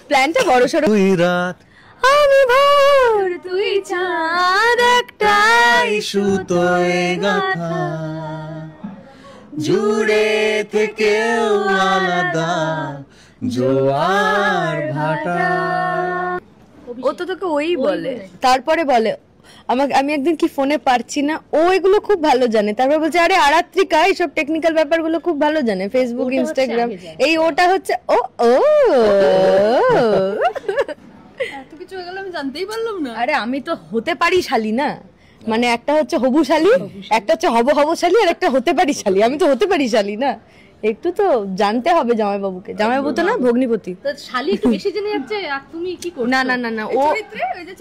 প্ল্যানটা বড়সড়। তুই রাত আমি ভোর তুই চাঁদ একটাই সুতোয় গাঁথা, জুড়ে থেকেও আলাদা জোয়ার ভাটা। ও তো তোকে ওই বলে, তারপরে বলে আমাকে, আমি একদিন কি ফোনে পারছি না, ও এগুলো খুব ভালো জানে। তারপর বলছে আরে আরাত্রিকা এইসব টেকনিক্যাল ব্যাপারগুলো খুব ভালো জানে, ফেসবুক ইনস্টাগ্রাম এই ওটা হচ্ছে ও ও এত কিছু হয়ে গেল আমি জানতেই পারলাম না। আরে আমি তো হতে পারি শালি না, মানে একটা হচ্ছে হবু শালি, একটা হচ্ছে হব শালি, আর একটা হতে পারি শালি। আমি তো হতে পারি শালি না, একটু তো জানতে হবে জামাইবাবুকে। জামাইবাবু তো না ভগ্নিপতি। তো শালি একটু বেশি জেনে যাচ্ছে আর তুমি কি করছো? না না না না, ও চরিত্রে ওই যে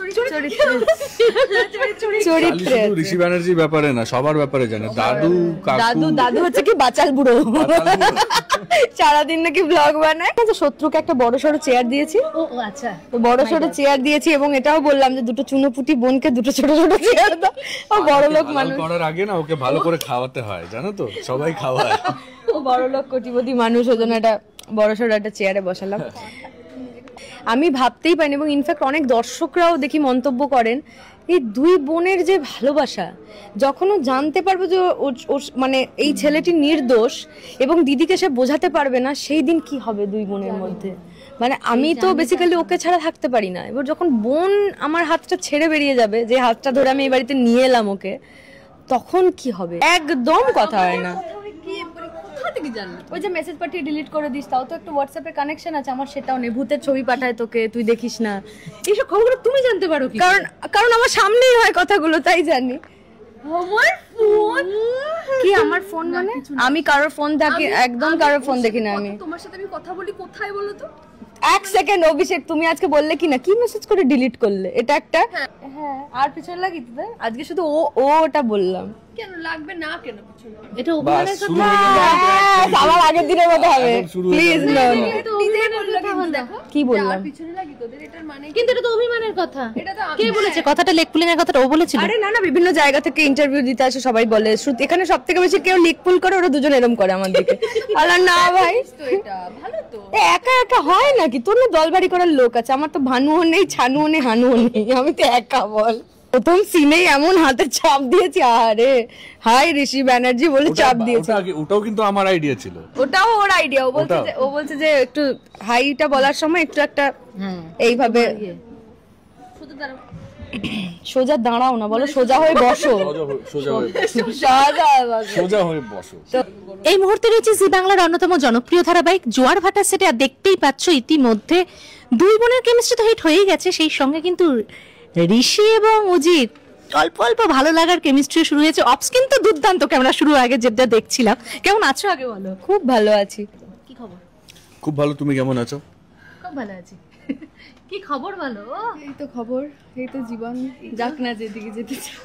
চরিত্রে ঋষি ব্যানার্জির ব্যাপারে না, সবার ব্যাপারে জানে। দাদু দাদু দাদু হচ্ছে কি বাচাল বুড়ো, সারাদিন নাকি ব্লগ বানায়। শত্রুকে একটা বড় সড়ো চেয়ার দিয়েছি। ও আচ্ছা, তো বড় সড়ো চেয়ার দিয়েছি এবং এটাও বললাম যে দুটো চুনোপুটি বোনকে দুটো ছোট ছোট চেয়ার দাও। ও বড় লোক মানুষ, করার আগে না ওকে ভালো করে খাওয়াতে হয়, জানো তো, সবাই খাওয়ায়। ও বড় লোক কোটিপতি মানুষ, ওই জন্য একটা বড় সড়ো একটা চেয়ারে বসালাম। আমি ভাবতেই পারিনি, এবং ইনফ্যাক্ট অনেক দর্শকরাও দেখি মন্তব্য করেন এই দুই বোনের যে ভালোবাসা, যখন ও জানতে পারবে যে মানে এই ছেলেটি নির্দোষ এবং দিদিকে সে বোঝাতে পারবে না, সেই দিন কি হবে দুই বোনের মধ্যে। মানে আমি তো বেসিক্যালি ওকে ছাড়া থাকতে পারি না। এবার যখন বোন আমার হাতটা ছেড়ে বেরিয়ে যাবে, যে হাতটা ধরে আমি এই বাড়িতে নিয়ে এলাম ওকে, তখন কি হবে একদম কথা হয় না। ওই যে মেসেজ পাঠিয়ে ডিলিট করে দিস, তাও তো একটু হোয়াটসঅ্যাপে কানেকশন আছে আমার, সেটাও নেই। ভূতের ছবি পাঠায় তোকে, তুই দেখিস না। এইসব খবরগুলো তুমি জানতে পারো কি? কারণ আমার সামনেই হয় কথাগুলো, তাই জানি। আমার ফোন কি? আমার ফোন মানে আমি কারোর ফোন দেখি, একদম কারোর ফোন দেখি না আমি। তোমার সাথে আমি কথা বলি কোথায় বলো তো? এক সেকেন্ড অভিষেক, তুমি আজকে বললে কি না, কি মেসেজ করে ডিলিট করলে, এটা একটা। হ্যাঁ, আর পিছনে লাগি তো আজকে শুধু ওটা বললাম। কেন লাগবে না, কেন পিছনে? এটা অভিমানের কথা। আমার আগের দিনের মতো হবে, প্লিজ। নো নো, কি বললাম? পিছনে লাগি তোদের, এটার মানে কিন্তু এটা তো অভিমানের কথা। এটা তো কে বলেছে কথাটা? লেগ পুলিং এর কথাটা ও বলেছিল? আরে না না, বিভিন্ন জায়গা থেকে ইন্টারভিউ দিতে আসে সবাই, বলে শ্রুতি এখানে সবথেকে বেশি কেউ লিক পুল করে, ওরা দুজন এরকম করে আমার দিকে। আল্লাহ না ভাই, এটা ভালো তো। একা একা হয় নাকি? তোর না দলবাড়ি করার লোক আছে, আমার তো ভানুও নেই, ছানুও নেই, হানুও নেই, আমি তো একা। বল, প্রথম সিনেই এমন হাতে চাপ দিয়েছি, আরে হাই ঋষি ব্যানার্জি বলে চাপ দিয়েছি। ওটাও কিন্তু আমার আইডিয়া ছিল, ওটাও ওর আইডিয়া। ও বলছে যে একটু হাইটা বলার সময় একটু একটা এইভাবে সোজা দাঁড়াও না, বলো সোজা হয়ে বসো, সোজা হয়ে বসো। এই মুহূর্তে রয়েছে জি বাংলার অন্যতম জনপ্রিয় ধারাবাহিক জোয়ার ভাটা সেটে। আর দেখতেই পাচ্ছ ইতিমধ্যে দুই বোনের কেমিস্ট্রি তো হিট হয়েই গেছে, সেই সঙ্গে কিন্তু ঋষি এবং অজিত অল্প অল্প ভালো লাগার কেমিস্ট্রি শুরু হয়েছে। অপস কিন্তু দুর্দান্ত, ক্যামেরা শুরু আগে যেটা দেখছিলাম। কেমন আছো আগে বলো? খুব ভালো আছি। কি খবর? খুব ভালো, তুমি কেমন আছো? খুব ভালো আছি। কি খবর বলো? এই তো খবর, এই তো জীবন, যাক না যেদিকে যেতে চাই।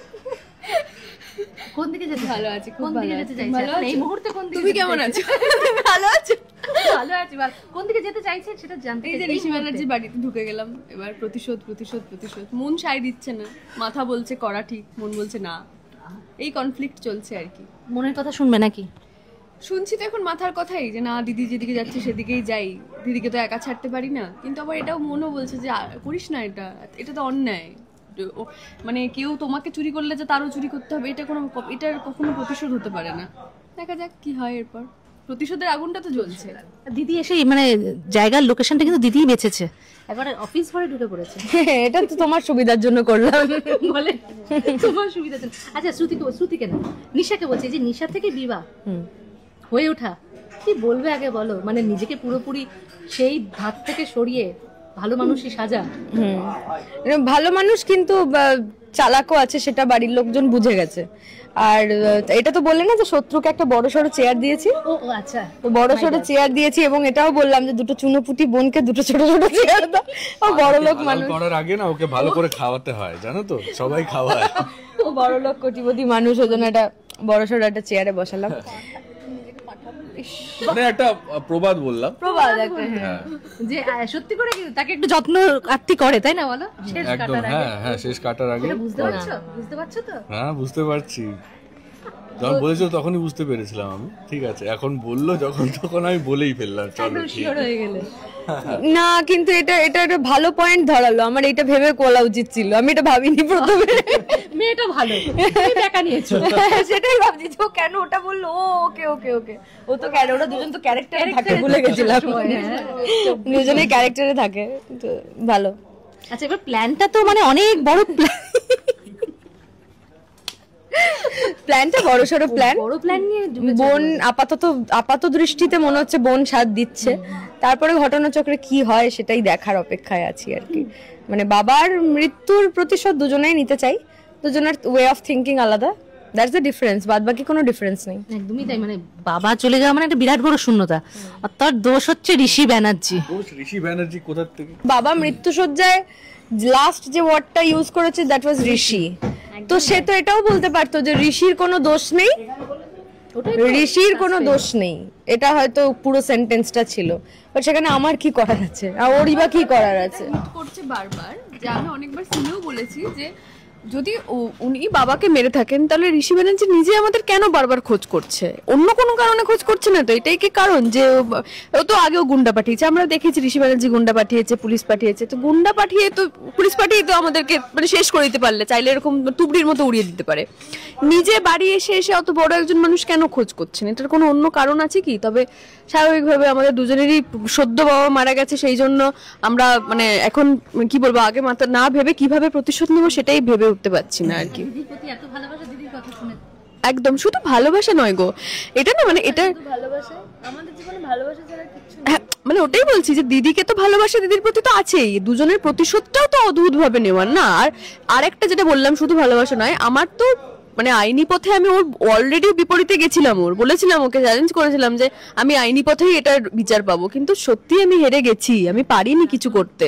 কোন দিকে যেতে? ভালো আছি, খুব কোন ভালো দিকে আছি। যেতে চাইছো এই মুহূর্তে? কোন দিকে? তুমি কেমন আছো? ভালো আছি, ভালো আছি। কোন দিকে যেতে চাইছেন সেটা জানতে এই যে ঋষি ব্যানার্জির বাড়িতে ঢুকে গেলাম, এবার প্রতিশোধ প্রতিশোধ প্রতিশোধ। মন সায় দিচ্ছে না, মাথা বলছে করা ঠিক, মন বলছে না। এই কনফ্লিক্ট চলছে আর কি। মনের কথা শুনবে নাকি? শুনছি তো এখন মাথার কথাই, যে না দিদি যেদিকে যাচ্ছে সেদিকেই যাই, দিদিকে তো একা ছাড়তে পারি না। কিন্তু আবার এটাও মনও বলছে যে করিস না, এটা তো অন্যায়। মানে কেউ তোমাকে চুরি করলে যে তারও চুরি করতে হবে, এটার কখনো প্রতিশোধ হতে পারে না। দেখা যাক কি হয় এরপর। প্রতিশোধের আগুনটা তো জ্বলছে। দিদি এসে মানে জায়গার লোকেশনটা কিন্তু দিদিই বেঁচেছে, একবারে অফিস ঘরে ঢুকে পড়েছে। এটা তো তোমার সুবিধার জন্য করলাম। বলে তোমার সুবিধার জন্য। আচ্ছা শ্রুতি কেন নিশাকে বলছে যে নিশা থেকে বিবাহ হয়ে ওঠা, কি বলবে আগে বলো? মানে নিজেকে পুরোপুরি সেই ধাত থেকে সরিয়ে ভালো মানুষই সাজা। ভালো মানুষ কিন্তু চালাকও আছে, সেটা বাড়ির লোকজন বুঝে গেছে। আর এটা তো বললে না যে শত্রুকে একটা বড় সড়ো চেয়ার দিয়েছি। ও আচ্ছা, তো বড় সড়ো চেয়ার দিয়েছি এবং এটাও বললাম যে দুটো চুনোপুটি বোনকে দুটো ছোট ছোট চেয়ার দাও। ও বড় লোক মানুষ, করার আগে না ওকে ভালো করে খাওয়াতে হয়, জানো তো, সবাই খাওয়ায়। ও বড় লোক কোটিপতি মানুষ, ওই জন্য একটা বড় সড়ো একটা চেয়ারে বসালাম। মানে একটা প্রবাদ বললাম, প্রবাদ একটা। যে সত্যি করে কিন্তু তাকে একটু যত্ন আত্তি করে, তাই না বলো? শেষ একদম। কাটার আগে। হ্যাঁ, শেষ কাটার আগে। বুঝতে পারছো? বুঝতে পারছো তো? হ্যাঁ, বুঝতে পারছি। যখন বলেছিল তখনই বুঝতে পেরেছিলাম আমি, ঠিক আছে। এখন বললো যখন, তখন আমি বলেই ফেললাম, চলো ঠিক আছে। হয়ে গেলে না কিন্তু এটা এটা একটা ভালো পয়েন্ট ধরালো, আমার এটা ভেবে বলা উচিত ছিল, আমি এটা ভাবিনি প্রথমে। মেয়েটা ভালো, তুমি টাকা নিয়েছো। সেটাই ভাবছি যে ও কেন ওটা বললো। ও ওকে ওকে ওকে, ও তো ওরা দুজন তো ক্যারেক্টারে থাকে, ভুলে গেছিলাম। দুজনেই ক্যারেক্টারে থাকে, তো ভালো। আচ্ছা এবার প্ল্যানটা তো মানে অনেক বড় প্ল্যান, প্ল্যানটা বড়সড় প্ল্যান। বড় প্ল্যান নিয়ে বোন আপাত দৃষ্টিতে মনে হচ্ছে বোন সাথ দিচ্ছে, তারপরে ঘটনাচক্রে কি হয় সেটাই দেখার অপেক্ষায় আছি আর কি। মানে বাবার মৃত্যুর প্রতিশোধ দুজনেই নিতে চাই, দুজনের ওয়ে অফ থিঙ্কিং আলাদা, দ্যাটস দ্য ডিফারেন্স, বাদ বাকি কোনো ডিফারেন্স নেই। একদমই তাই, মানে বাবা চলে যাওয়া মানে একটা বিরাট বড় শূন্যতা, আর তার দোষ হচ্ছে ঋষি ব্যানার্জি। ঋষি ব্যানার্জি কোথা থেকে? বাবা মৃত্যুসজ্জায় লাস্ট যে ওয়ার্ডটা ইউজ করেছে দ্যাট ওয়াজ ঋষি, তো সে তো এটাও বলতে পারতো যে ঋষির কোনো দোষ নেই, ঋষির কোনো দোষ নেই, এটা হয়তো পুরো সেন্টেন্সটা ছিল। বাট সেখানে আমার কি করার আছে, আর ওরই বা কি করার আছে? করছে বারবার, যে আমি অনেকবার সিনেও বলেছি যে যদি উনি বাবাকে মেরে থাকেন তাহলে ঋষি ব্যানার্জি নিজে আমাদের কেন বারবার খোঁজ করছে? অন্য কোনো কারণে খোঁজ করছে না তো? এটাই কি কারণ যে ও তো আগেও গুন্ডা পাঠিয়েছে, আমরা দেখেছি ঋষি ব্যানার্জি গুন্ডা পাঠিয়েছে, পুলিশ পাঠিয়েছে, তো গুন্ডা পাঠিয়ে তো পুলিশ পাঠিয়ে তো আমাদেরকে মানে শেষ করে দিতে পারলে, চাইলে এরকম টুবড়ির মতো উড়িয়ে দিতে পারে। নিজে বাড়ি এসে এসে অত বড় একজন মানুষ কেন খোঁজ করছেন? এটার কোনো অন্য কারণ আছে কি? তবে স্বাভাবিকভাবে আমাদের দুজনেরই সদ্য বাবা মারা গেছে, সেই জন্য আমরা মানে এখন কি বলবো, আগে মাথা না ভেবে কিভাবে প্রতিশোধ নেবো সেটাই ভেবে উঠতে পারছি না আর কি। একদম শুধু ভালোবাসা নয় গো, এটা না মানে এটা ভালোবাসা, আমাদের জীবনে ভালোবাসা ছাড়া কিছু হ্যাঁ, মানে ওটাই বলছি যে দিদিকে তো ভালোবাসা দিদির প্রতি তো আছেই, দুজনের প্রতিশোধটাও তো অদ্ভুত ভাবে নেওয়ার না। আর আরেকটা যেটা বললাম, শুধু ভালোবাসা নয়, আমার তো মানে আইনি পথে আমি ওর অলরেডি বিপরীতে গেছিলাম, ওর বলেছিলাম, ওকে চ্যালেঞ্জ করেছিলাম যে আমি আইনি পথেই এটার বিচার পাবো, কিন্তু সত্যি আমি হেরে গেছি, আমি পারিনি কিছু করতে,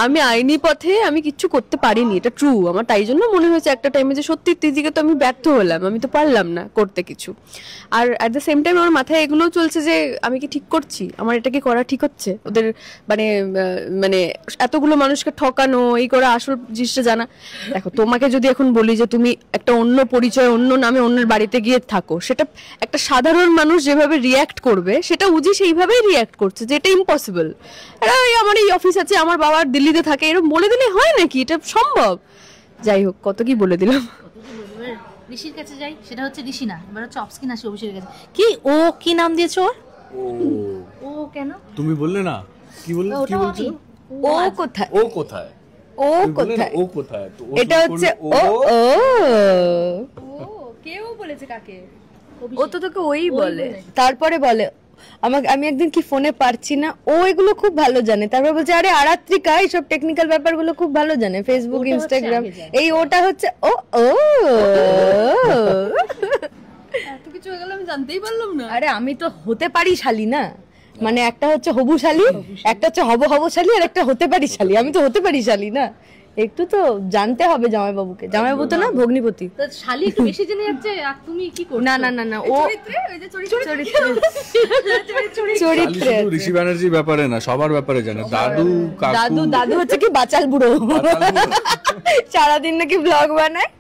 আমি আইনি পথে আমি কিছু করতে পারিনি, এটা ট্রু। আমার তাই জন্য মনে হয়েছে একটা টাইমে যে সত্যি দিদিকে তো আমি ব্যর্থ হলাম, আমি তো পারলাম না করতে কিছু। আর অ্যাট দ্য সেম টাইম আমার মাথায় এগুলোও চলছে যে আমি কি ঠিক করছি, আমার এটা কি করা ঠিক হচ্ছে, ওদের মানে মানে এতগুলো মানুষকে ঠকানো, এই করা, আসল জিনিসটা জানা। দেখো তোমাকে যদি এখন বলি যে তুমি একটা অন্য পরিচয়, অন্য নামে অন্যের বাড়িতে গিয়ে থাকো, সেটা একটা সাধারণ মানুষ যেভাবে রিয়্যাক্ট করবে সেটা উজি সেইভাবেই রিয়্যাক্ট করছে, যে এটা ইম্পসিবল। আমার এই অফিস আছে, আমার বাবা দিল্লিতে থাকে, এরকম বলে দিলে হয় নাকি? এটা সম্ভব? যাই হোক, কত কি বলে দিলাম। ঋষির কাছে যাই, সেটা হচ্ছে ঋষি না, এবার হচ্ছে অফস্কিন আসি অভিষেকের কাছে। কি ও কি নাম দিয়েছো ওর? ও কেন তুমি বললে না? কি বললে? কি বলছো? ও কোথায়, ও কোথায়, ও কোথায়, ও কোথায়? তো এটা হচ্ছে ও ও কেউ বলেছে কাকে? ও তো তোকে ওই বলে, তারপরে বলে আমাকে, আমি একদিন কি ফোনে পারছি না, ও এগুলো খুব ভালো জানে, তারপর বলছে আরে আরাত্রিকা এইসব টেকনিক্যাল ব্যাপারগুলো খুব ভালো জানে, ফেসবুক ইনস্টাগ্রাম, এই ওটা হচ্ছে ও ও এত কিছু হয়ে গেল আমি জানতেই পারলাম না। আরে আমি তো হতে পারি শালী না, মানে একটা হচ্ছে হবু শালী, একটা হচ্ছে হব শালী, আর একটা হতে পারি শালী, আমি তো হতে পারি শালী না, একটু তো জানতে হবে জামাইবাবুকে, জামাইবাবু তো না ভগ্নিপতি। তো শালি একটু বেশি জেনে যাচ্ছে, আর তুমি কি করছো? না না না না, ও চরিত্রে ঋষি ব্যানার্জির ব্যাপারে না, সবার ব্যাপারে জানে। দাদু কাকু, দাদু হচ্ছে কি বাচাল বুড়ো, সারাদিন নাকি ব্লগ বানায়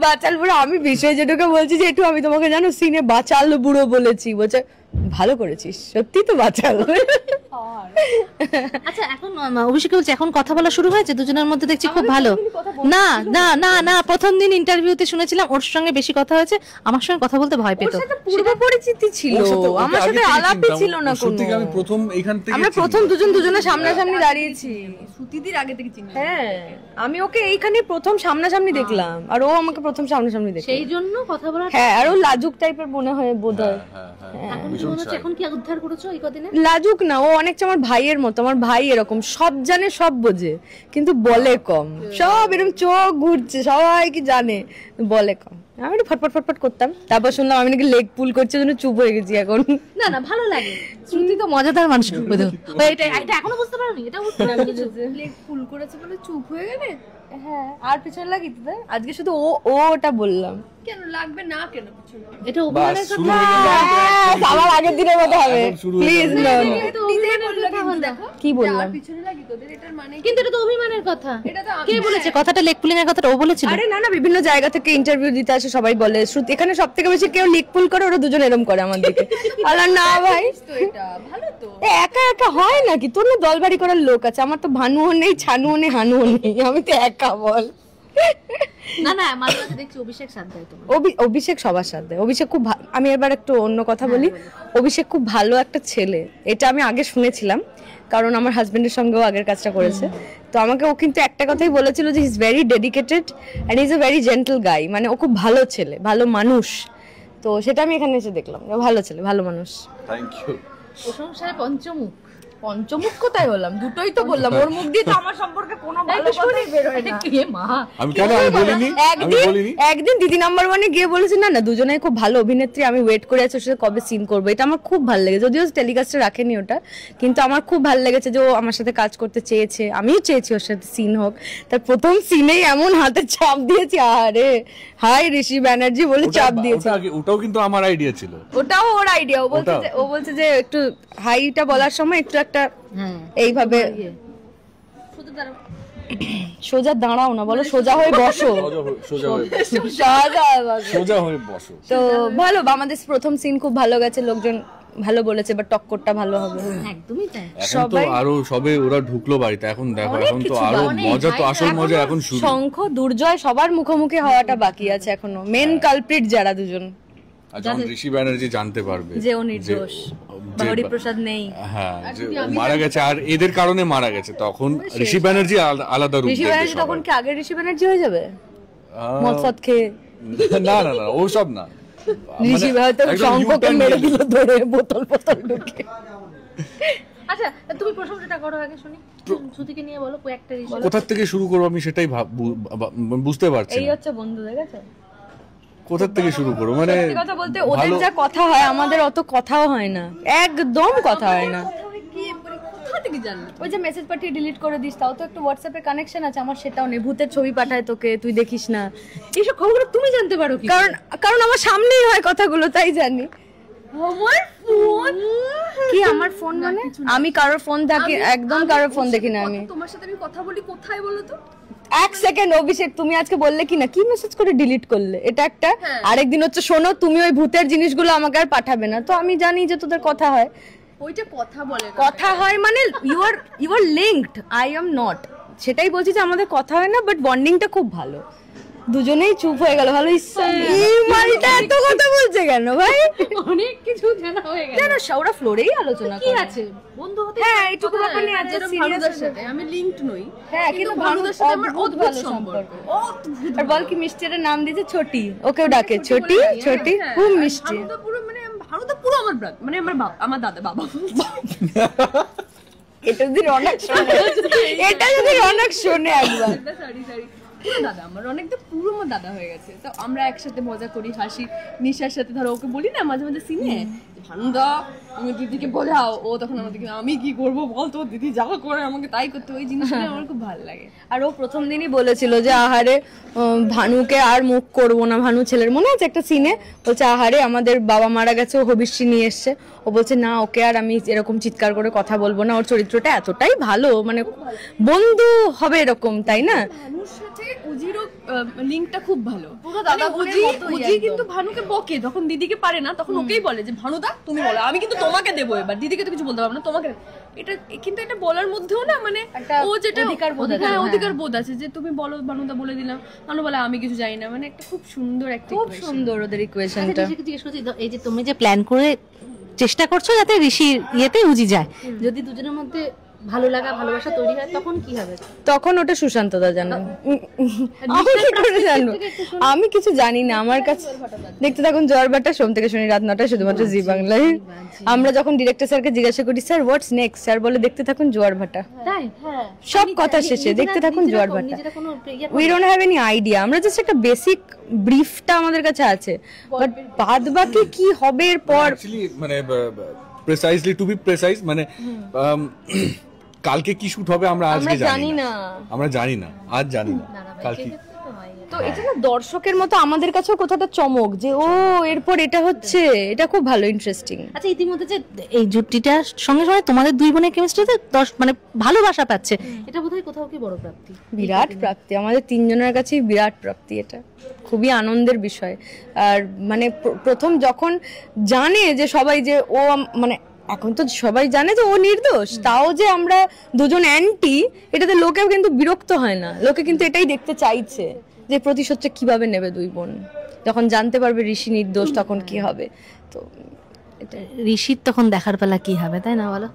বাচাল বুড়ো। আমি বিষয় যেটুকু বলছি যে একটু আমি তোমাকে জানো সিনে বাচাল বুড়ো বলেছি, বলছে ভালো করেছিস, সত্যি তো বাচাল। আচ্ছা এখন অভিষেক বলছে এখন কথা বলা শুরু হয়েছে দুজনের মধ্যে, দেখছি খুব ভালো। না না না না, প্রথম দিন ইন্টারভিউতে শুনেছিলাম ওর সঙ্গে বেশি কথা হয়েছে, আমার সঙ্গে কথা বলতে ভয় পেত। পূর্ব পরিচিতি ছিল, আমার সাথে আলাপই ছিল না কোনো। আমি প্রথম এখান থেকে, আমরা প্রথম দুজনের সামনাসামনি দাঁড়িয়েছি, সুতিদির আগে থেকে চিনি। হ্যাঁ আমি ওকে এইখানে প্রথম সামনাসামনি দেখলাম, আর ও আমাকে প্রথম সামনাসামনি দেখলো, সেই জন্য কথা বলা। হ্যাঁ আর ও লাজুক টাইপের মনে হয় বোধহয়। এখন কি মনে হচ্ছে এখন কি উদ্ধার করেছো এই কদিনে? লাজুক না, ও অনেকটা আমার ভাইয়ের মতো, আমার ভাই এরকম সব জানে সব বোঝে কিন্তু বলে কম, সব এরকম চোখ ঘুরছে, সবাই কি জানে, বলে কম। আমি একটু ফটফট ফটফট করতাম, তারপর শুনলাম আমি নাকি লেগ পুল করছি, জন্য চুপ হয়ে গেছি এখন। না না ভালো লাগে, শ্রুতি তো মজাদার মানুষ। এটা এটা এখনো বুঝতে পারোনি? এটা বুঝতে পারো কিছু? লেগ ফুল করেছে বলে চুপ হয়ে গেলে? হ্যাঁ আর পিছনে লাগি তো, আজকে শুধু ও ওটা বললাম, কেন লাগবে না কেন পিছনে? এটা বাস অভিমানের শুরু কথা। হয়ে গেল। আবার আগের দিনের মতো হবে, এখন শুরু হয়ে প্লিজ যাবে। নো। এটা অভিমানের কথা হলো। কি বললাম? পিছনে লাগি তোদের, এটার মানে কি? কিন্তু এটা তো অভিমানের কথা। এটা তো কে বলেছে কথাটা? লেগ পুলিং এর কথাটা ও বলেছিল? আরে না না, বিভিন্ন জায়গা থেকে ইন্টারভিউ দিতে আসে, সবাই বলে শ্রুতি এখানে সব থেকে বেশি কেউ লিক পুল করে, ওরা দুজন এরম করে আমার দিকে। আল্লাহ না ভাই, তো এটা ভালো তো। একা একা হয় নাকি? তোর না দলবাড়ি করার লোক আছে, আমার তো ভানুও নেই, ছানুও নেই, হানুও নেই, আমি তো একা বল। না না, মাঝে মাঝে দেখছি অভিষেক সাথ দেয় তোমার। অভিষেক সবার সাথে, অভিষেক খুব আমি এবার একটু অন্য কথা বলি। অভিষেক খুব ভালো একটা ছেলে, এটা আমি আগে শুনেছিলাম, কারণ আমার হাজবেন্ডের সঙ্গেও আগের কাজটা করেছে। তো আমাকে ও কিন্তু একটা কথাই বলেছিল যে he is very dedicated and is a very gentle guy, মানে ও খুব ভালো ছেলে, ভালো মানুষ। তো সেটা আমি এখানে এসে দেখলাম, ও ভালো ছেলে, ভালো মানুষ। Thank you. প্রশংসায় পঞ্চমুখ। পঞ্চমুখ কোথায় বললাম? দুটোই তো বললাম, ওর মুখ দিয়ে তো আমার সম্পর্কে কোনো ভালো কথাই বের হয় না। কে মা? আমি কেন আমি বলিনি, আমি বলিনি। একদিন দিদি নাম্বার ওয়ানে গিয়ে বলেছি না না দুজনেই খুব ভালো অভিনেত্রী, আমি ওয়েট করে আছি ওর সাথে কবে সিন করবো। এটা আমার খুব ভালো লেগেছে, যদিও টেলিকাস্টে রাখেনি ওটা, কিন্তু আমার খুব ভালো লেগেছে যে ও আমার সাথে কাজ করতে চেয়েছে, আমিও চেয়েছি ওর সাথে সিন হোক। তার প্রথম সিনেই এমন হাতে চাপ দিয়েছি, আরে হাই ঋষি ব্যানার্জি বলে চাপ দিয়েছে। ওটাও কিন্তু আমার আইডিয়া ছিল। ওটাও ওর আইডিয়া। ও বলছে যে একটু হাইটা বলার সময় একটু একটা এইভাবে সোজা দাঁড়াও না, বলো সোজা হয়ে বসো, সোজা হয়ে সোজা হয়ে বসো। তো ভালো, আমাদের প্রথম সিন খুব ভালো গেছে, লোকজন ভালো বলেছে, বাট টক্করটা ভালো হবে। একদমই তাই। এখন তো আরো সবে ওরা ঢুকলো বাড়িতে, এখন দেখো এখন তো আরো মজা, তো আসল মজা এখন শুরু। শঙ্খ দুর্জয় সবার মুখোমুখি হওয়াটা বাকি আছে এখনো, মেন কালপ্রিট যারা দুজন, আর যখন ঋষি ব্যানার্জি জানতে পারবে যে ও নির্দোষ, হরিপ্রসাদ নেই, হ্যাঁ যে ও মারা গেছে আর এদের কারণে মারা গেছে, তখন ঋষি ব্যানার্জি আলাদা রূপ ঋষি দেখবে ব্যানার্জি তখন কি আগের ঋষি ব্যানার্জি হয়ে যাবে? মদ ফদ খেয়ে না না না ওসব না, ঋষি হয়তো শঙ্খকে মেরে দিল ধরে বোতল ঢুকে। আচ্ছা তুমি প্রশংসাটা করো আগে শুনি, শ্রুতিকে নিয়ে বলো কয়েকটা ঋষি। কোথা থেকে শুরু করবো আমি সেটাই বুঝতে পারছি এই না। হচ্ছে বন্ধু, দেখেছো? কোথা থেকে শুরু করবো, মানে সত্যি কথা বলতে ওদের যা কথা হয় আমাদের অত কথাও হয় না, একদম কথা হয় না। কোথা থেকে জানলি? ওই যে মেসেজ পাঠিয়ে ডিলিট করে দিস, তাও তো একটু হোয়াটসঅ্যাপে কানেকশন আছে, আমার সেটাও নেই। ভূতের ছবি পাঠায় তোকে, তুই দেখিস না। এইসব খবরগুলো তুমি জানতে পারো কি? কারণ আমার সামনেই হয় কথাগুলো, তাই জানি। আমার ফোন কি আমার ফোন মানে? আমি কারোর ফোন থাকি, একদম কারোর ফোন দেখি না আমি। তোমার সাথে আমি কথা বলি কোথায় বলো তো? এক সেকেন্ড অভিষেক, তুমি আজকে বললে কি না কি মেসেজ করে ডিলিট করলে, এটা একটা। আরেকদিন হচ্ছে শোনো তুমি ওই ভূতের জিনিসগুলো আমাকে আর পাঠাবে না, তো আমি জানি যে তোদের কথা হয়। ওইটা কথা বলে না। কথা হয় মানে you are linked, I am not. সেটাই বলছি যে আমাদের কথা হয় না, বাট বন্ডিংটা খুব ভালো। দুজনেই চুপ হয়ে গেল, ভালো। এই মালটা এত কথা বলছে কেন ভাই? অনেক কিছু জানা হয়ে গেল। জানো ওরা ফ্লোরেই আলোচনা কি করে। আছে বন্ধু হতে? হ্যাঁ এইটুকু ব্যাপার নিয়ে আছে যেরকম সিরিয়াস ভানুদার সাথে আমি লিঙ্কড নই, হ্যাঁ কিন্তু ভানুদার সাথে আমার অদ্ভুত ভালো সম্পর্ক। আর বল কি মিষ্টির নাম দিয়েছে ছোটি, ওকেও ডাকে ছোটি ছোটি, খুব মিষ্টি। ভানুদা পুরো মানে ভানুদা পুরো আমার ব্রাদ, মানে আমার দাদা বাবা। এটা যদি রনক শোনে, এটা যদি রনক শোনে একবার। সরি পুরো দাদা আমার, অনেকটা পুরো আমার দাদা হয়ে গেছে। তো আমরা একসাথে মজা করি, হাসি। নিশার সাথে ধরো ওকে বলি না মাঝে মাঝে সিনে, ভানুদা তুমি দিদিকে বোঝাও, ও তখন আমাদেরকে আমি কি করবো বলতো, দিদি যা করে আমাকে তাই করতে, ওই জিনিসটা আমার খুব ভালো লাগে। আর ও প্রথম দিনই বলেছিল যে আহারে ভানুকে আর মুখ করবো না, ভানু ছেলের মনে আছে একটা সিনে বলছে আহারে আমাদের বাবা মারা গেছে, ও হবিষ্যি নিয়ে এসছে। ও বলছে না ওকে আর আমি এরকম চিৎকার করে কথা বলবো না, ওর চরিত্রটা এতটাই ভালো, মানে বন্ধু হবে এরকম, তাই না? ভানুর সাথে উজিরও লিঙ্কটা খুব ভালো। পুরো দাদা বোনের মতোই উজি কিন্তু ভানুকে বকে, যখন দিদিকে পারে না তখন ওকেই বলে যে ভানুদা তুমি বলো, আমি কিন্তু তোমাকে দেবো এবার, দিদিকে তো কিছু বলতে পারবো না, তোমাকে। এটা কিন্তু এটা বলার মধ্যেও না মানে ও যেটা অধিকার বোধ আছে, হ্যাঁ অধিকার বোধ আছে যে তুমি বলো, ভানুদা বলে দিলাম, ভানু বলে আমি কিছু জানি না, মানে একটা খুব সুন্দর একটা খুব সুন্দর ওদের ইকুয়েশনটা। আচ্ছা ঋষিকে জিজ্ঞেস করছি, এই যে তুমি যে প্ল্যান করে চেষ্টা করছো যাতে ঋষির ইয়েতে উজি যায়, যদি দুজনের মধ্যে ভালো লাগা ভালোবাসা তৈরি হয় তখন কি হবে? তখন ওটা সুশান্ত দা জানো, আমি কি করে জানবো? আমি কিছু জানি না, আমার কাছে দেখতে থাকুন জোয়ার ভাটা, সোম থেকে শনি রাত 9টায় শুধুমাত্র জি বাংলায়। আমরা যখন ডিরেক্টর স্যারকে জিজ্ঞাসা করি স্যার হোয়াটস নেক্সট, স্যার বলে দেখতে থাকুন জোয়ার ভাটা। তাই হ্যাঁ, সব কথা শেষে দেখতে থাকুন জোয়ার ভাটা। We don't have any idea, আমরা জাস্ট একটা বেসিক ব্রিফটা আমাদের কাছে আছে, বাট বাদ বাকি কি হবে এরপর অ্যাকচুয়ালি মানে প্রিসাইজলি টু বি প্রিসাইজ মানে কালকে কি শুট হবে আমরা আজকে জানি না, আমরা জানি না, আজ জানি না কাল কি। তো এটা না দর্শকের মতো আমাদের কাছেও কোথাটা চমক যে ও এরপর এটা হচ্ছে, এটা খুব ভালো, ইন্টারেস্টিং। আচ্ছা, ইতিমধ্যে যে এই জুটিটার সঙ্গে সঙ্গে তোমাদের দুই বোনের কেমিস্ট্রিতে মানে ভালোবাসা পাচ্ছে, এটা বোধহয় কোথাও কি বড় প্রাপ্তি? বিরাট প্রাপ্তি, আমাদের তিনজনের কাছেই বিরাট প্রাপ্তি, এটা খুবই আনন্দের বিষয়। আর মানে প্রথম যখন জানে যে সবাই যে ও মানে এখন তো সবাই জানে যে ও নির্দোষ, তাও যে আমরা দুজন অ্যান্টি, এটাতে লোকেও কিন্তু বিরক্ত হয় না, লোকে কিন্তু এটাই দেখতে চাইছে যে প্রতিশোধটা কিভাবে নেবে দুই বোন। যখন জানতে পারবে ঋষি নির্দোষ তখন কি হবে, তো এটা ঋষির তখন দেখার পালা কি হবে, তাই না বলো?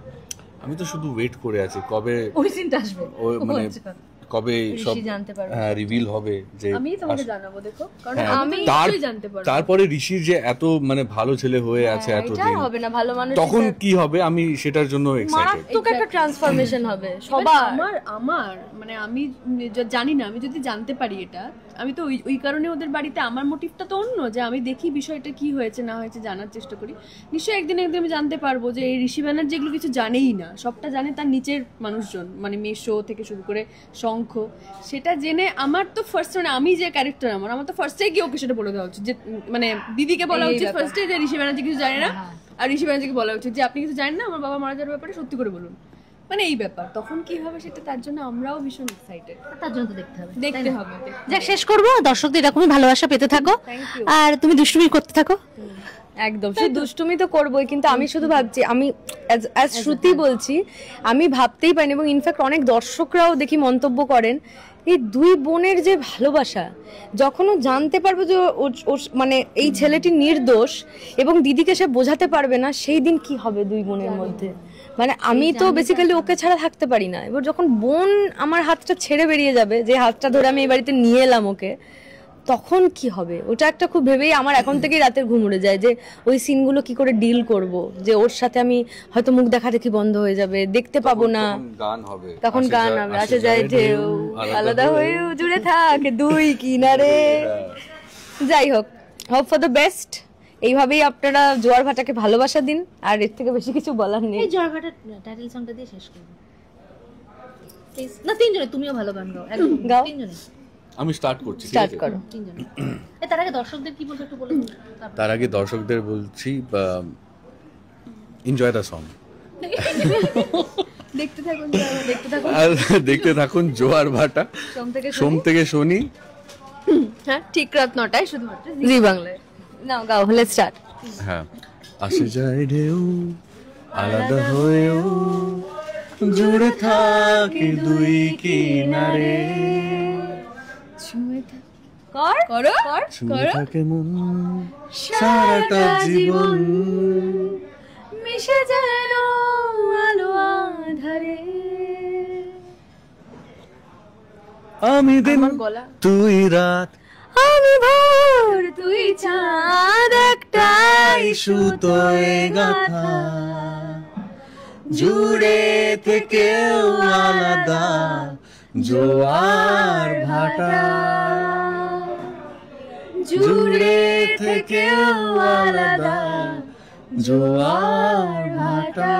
আমি তো শুধু ওয়েট করে আছি কবে ওই সিনটা আসবে, ও মানে কবে সব জানতে পারবে। রিভিল হবে যে আমি তোমাকে জানাবো, দেখো, কারণ হ্যাঁ, আমি তার- নিশ্চয়ই জানতে পারবো। তারপরে ঋষির যে এত মানে ভালো ছেলে হয়ে আছে এটা এতদিন, হবে না, ভালো মানুষ তখন কি হবে আমি সেটার জন্য এক্সাইটেড। মারাত্মক একটা ট্রান্সফরমেশন হবে Even সবার। আমার মানে আমি জানি না, আমি যদি জানতে পারি এটা, আমি তো ওই কারণে ওদের বাড়িতে, আমার মোটিভটা তো অন্য, যে আমি দেখি বিষয়টা কি হয়েছে না হয়েছে জানার চেষ্টা করি। নিশ্চয়ই একদিন আমি জানতে পারবো যে এই ঋষি ব্যানার্জি এগুলো কিছু জানেই না, সবটা জানে তার নিচের মানুষজন, মানে মেশো থেকে শুরু করে শঙ্খ। সেটা জেনে আমার তো ফার্স্ট, মানে আমি যে ক্যারেক্টার আমার তো ফার্স্টে গিয়ে ওকে সেটা বলে দেওয়া উচিত, যে মানে দিদিকে বলা উচিত ফার্স্টে যে ঋষি ব্যানার্জি কিছু জানে না, আর ঋষি ব্যানার্জিকে বলা উচিত যে আপনি কিছু জানেন না, আমার বাবা মারা যাওয়ার ব্যাপারে সত্যি করে বলুন, মানে এই ব্যাপার। তখন কি হবে সেটা, তার জন্য আমরাও ভীষণ এক্সাইটেড, তার জন্য তো দেখতে হবে, দেখতে হবে। যাক, শেষ করবো। দর্শকদের এরকমই ভালোবাসা পেতে থাকো, আর তুমি দুষ্টুমি করতে থাকো। একদম, শুধু দুষ্টুমি তো করবোই, কিন্তু আমি শুধু ভাবছি, আমি অ্যাজ শ্রুতি বলছি, আমি ভাবতেই পারিনি, এবং ইনফ্যাক্ট অনেক দর্শকরাও দেখি মন্তব্য করেন, এই দুই বোনের যে ভালোবাসা, যখন ও জানতে পারবে যে মানে এই ছেলেটি নির্দোষ এবং দিদিকে সে বোঝাতে পারবে না, সেই দিন কি হবে দুই বোনের মধ্যে। মানে আমি তো বেসিক্যালি ওকে ছাড়া থাকতে পারি না, এবার যখন বোন আমার হাতটা ছেড়ে বেরিয়ে যাবে, যে হাতটা ধরে আমি এই বাড়িতে নিয়ে এলাম ওকে, তখন কি হবে, ওটা একটা খুব ভেবেই আমার এখন থেকেই রাতের ঘুম উড়ে যায়, যে ওই সিনগুলো কি করে ডিল করব, যে ওর সাথে আমি হয়তো মুখ দেখা দেখি বন্ধ হয়ে যাবে, দেখতে পাবো না, গান হবে, তখন গান হবে, আসে যায় ঢেউ আলাদা হয়ে জুড়ে থাকে দুই কিনারে। যাই হোক, হোপ ফর দ্য বেস্ট। এইভাবেই আপনারা জোয়ার ভাটাকে ভালোবাসা দিন, আর এর থেকে বেশি কিছু বলার নেই। এই জয়ভাটার টাইটেল সংটা দিয়ে শেষ করবো প্লিজ। না, তিনজনে, তুমিও ভালো গান গাও, একদম গাও। তিনজনে আমি স্টার্ট করছি, ঠিক স্টার্ট আছে? করো। তিনজনে। তার আগে দর্শকদের কি বলবো একটু বলে দিন। তার আগে দর্শকদের বলছি এনজয় দ্য সং, দেখতে থাকুন, দেখতে থাকুন, আর দেখতে থাকুন জোয়ার ভাটা, সোম থেকে শনি, হ্যাঁ, ঠিক রাত 9টায় শুধুমাত্র জি বাংলায়। নাও গাও, হলে স্টার্ট। হ্যাঁ। আসে যায় ঢেউ আলাদা হয়েও জুড়ে থাকে দুই কিনারে, করো ছুঁয়ে থাকে মন সারাটা জীবন, মিশে যেন আলো আধারে। আমি দিন গলা। তুই রাত, আমি ভোর তুই চাঁদ, একটাই সুতোয় গাথা, জুড়ে থেকেও আলাদা জোয়ার ভাটা, জুড়ে থেকেও আলাদা জোয়ার ভাটা।